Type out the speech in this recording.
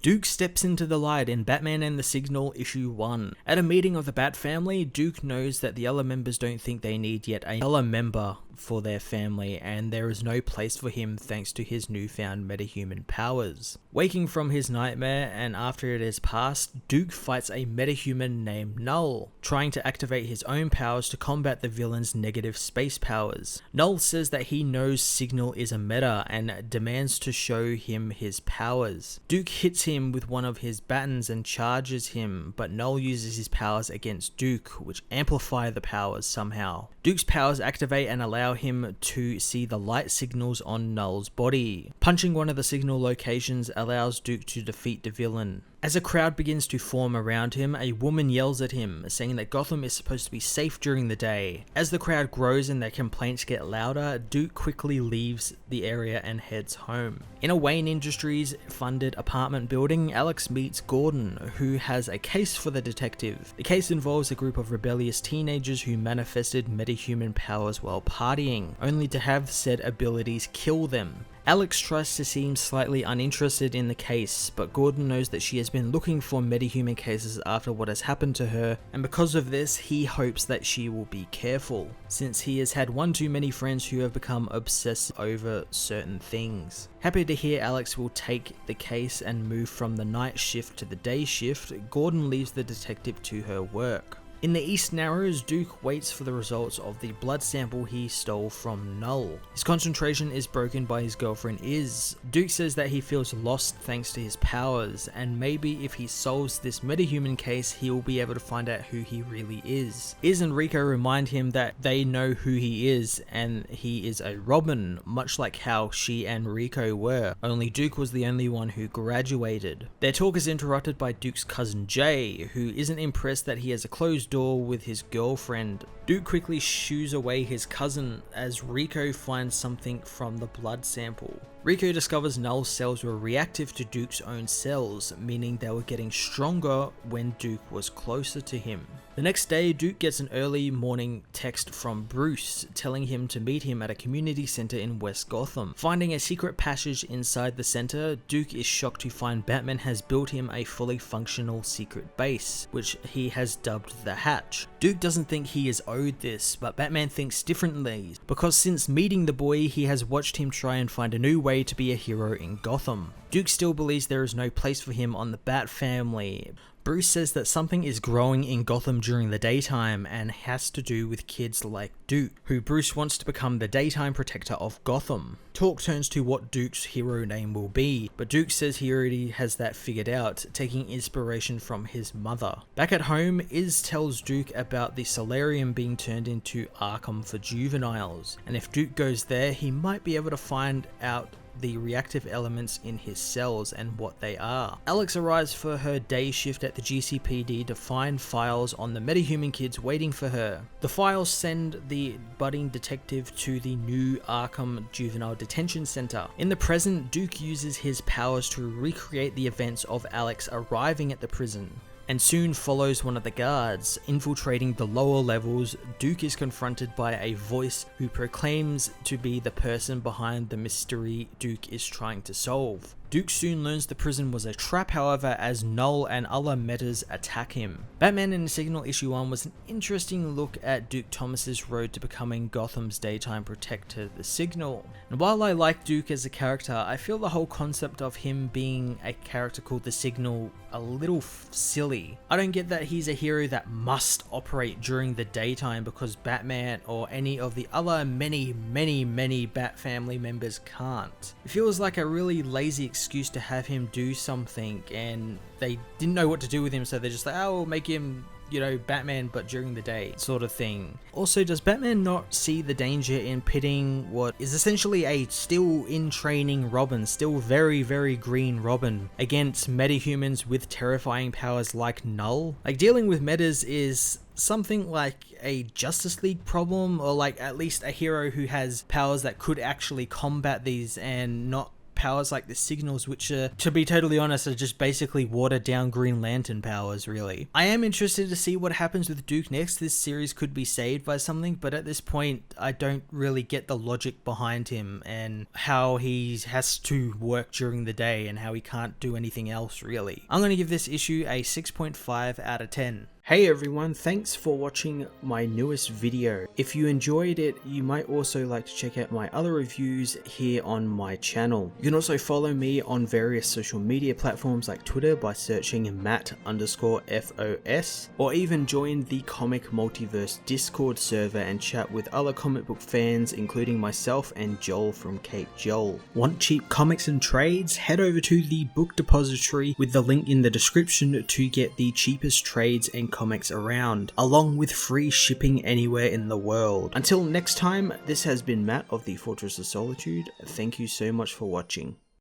Duke steps into the light in Batman and the Signal issue 1. At a meeting of the Bat family, Duke knows that the other members don't think they need yet another member for their family, and there is no place for him thanks to his newfound metahuman powers. Waking from his nightmare, and after it has passed, Duke fights a metahuman named Null, trying to activate his own powers to combat the villain's negative space powers. Null says that he knows Signal is a meta and demands to show him his powers. Duke hits him with one of his batons and charges him, but Null uses his powers against Duke, which amplify the powers somehow. Duke's powers activate and allow him to see the light signals on Null's body. Punching one of the signal locations allows Duke to defeat the villain. As a crowd begins to form around him, a woman yells at him, saying that Gotham is supposed to be safe during the day. As the crowd grows and their complaints get louder, Duke quickly leaves the area and heads home. In a Wayne Industries funded apartment building, Alex meets Gordon, who has a case for the detective. The case involves a group of rebellious teenagers who manifested metahuman powers while partying, only to have said abilities kill them. Alex tries to seem slightly uninterested in the case, but Gordon knows that she has been looking for metahuman cases after what has happened to her, and because of this, he hopes that she will be careful, since he has had one too many friends who have become obsessed over certain things. Happy to hear Alex will take the case and move from the night shift to the day shift, Gordon leaves the detective to her work. In the East Narrows, Duke waits for the results of the blood sample he stole from Null. His concentration is broken by his girlfriend Iz. Duke says that he feels lost thanks to his powers, and maybe if he solves this metahuman case, he will be able to find out who he really is. Iz and Rico remind him that they know who he is, and he is a Robin, much like how she and Rico were, only Duke was the only one who graduated. Their talk is interrupted by Duke's cousin Jay, who isn't impressed that he has a closed door with his girlfriend. Duke quickly shoos away his cousin as Rico finds something from the blood sample. Rico discovers Null's cells were reactive to Duke's own cells, meaning they were getting stronger when Duke was closer to him. The next day, Duke gets an early morning text from Bruce telling him to meet him at a community center in West Gotham. Finding a secret passage inside the center, Duke is shocked to find Batman has built him a fully functional secret base, which he has dubbed the Hatch. Duke doesn't think he is owed this, but Batman thinks differently, because since meeting the boy, he has watched him try and find a new way to be a hero in Gotham. Duke still believes there is no place for him on the Bat family. Bruce says that something is growing in Gotham during the daytime and has to do with kids like Duke, who Bruce wants to become the daytime protector of Gotham. Talk turns to what Duke's hero name will be, but Duke says he already has that figured out, taking inspiration from his mother. Back at home, Iz tells Duke about the solarium being turned into Arkham for juveniles, and if Duke goes there, he might be able to find out the reactive elements in his cells and what they are. Alex arrives for her day shift at the GCPD to find files on the metahuman kids waiting for her. The files send the budding detective to the new Arkham Juvenile Detention Center. In the present, Duke uses his powers to recreate the events of Alex arriving at the prison, and soon follows one of the guards. Infiltrating the lower levels, Duke is confronted by a voice who proclaims to be the person behind the mystery Duke is trying to solve. Duke soon learns the prison was a trap, however, as Null and other metas attack him. Batman and the Signal issue 1 was an interesting look at Duke Thomas's road to becoming Gotham's daytime protector, the Signal. And while I like Duke as a character, I feel the whole concept of him being a character called the Signal a little silly. I don't get that he's a hero that must operate during the daytime because Batman or any of the other many Bat family members can't. It feels like a really lazy excuse to have him do something, and they didn't know what to do with him, so they're just like, oh, we'll make him, you know, Batman but during the day sort of thing. Also, does Batman not see the danger in pitting what is essentially a still in training Robin, still very green Robin, against metahumans with terrifying powers like Null? Like, dealing with metas is something like a Justice League problem, or like at least a hero who has powers that could actually combat these and not powers like the signals, which are, to be totally honest, are just basically watered down Green Lantern powers, really. I am interested to see what happens with Duke next. This series could be saved by something, but at this point, I don't really get the logic behind him and how he has to work during the day and how he can't do anything else, really. I'm going to give this issue a 6.5 out of 10. Hey everyone, thanks for watching my newest video. If you enjoyed it, you might also like to check out my other reviews here on my channel. You can also follow me on various social media platforms like Twitter by searching Matt_FOS, or even join the Comic Multiverse Discord server and chat with other comic book fans, including myself and Joel from Cape Joel. Want cheap comics and trades? Head over to the book depository with the link in the description to get the cheapest trades and comics around, along with free shipping anywhere in the world. Until next time, this has been Matt of the Fortress of Solitude. Thank you so much for watching.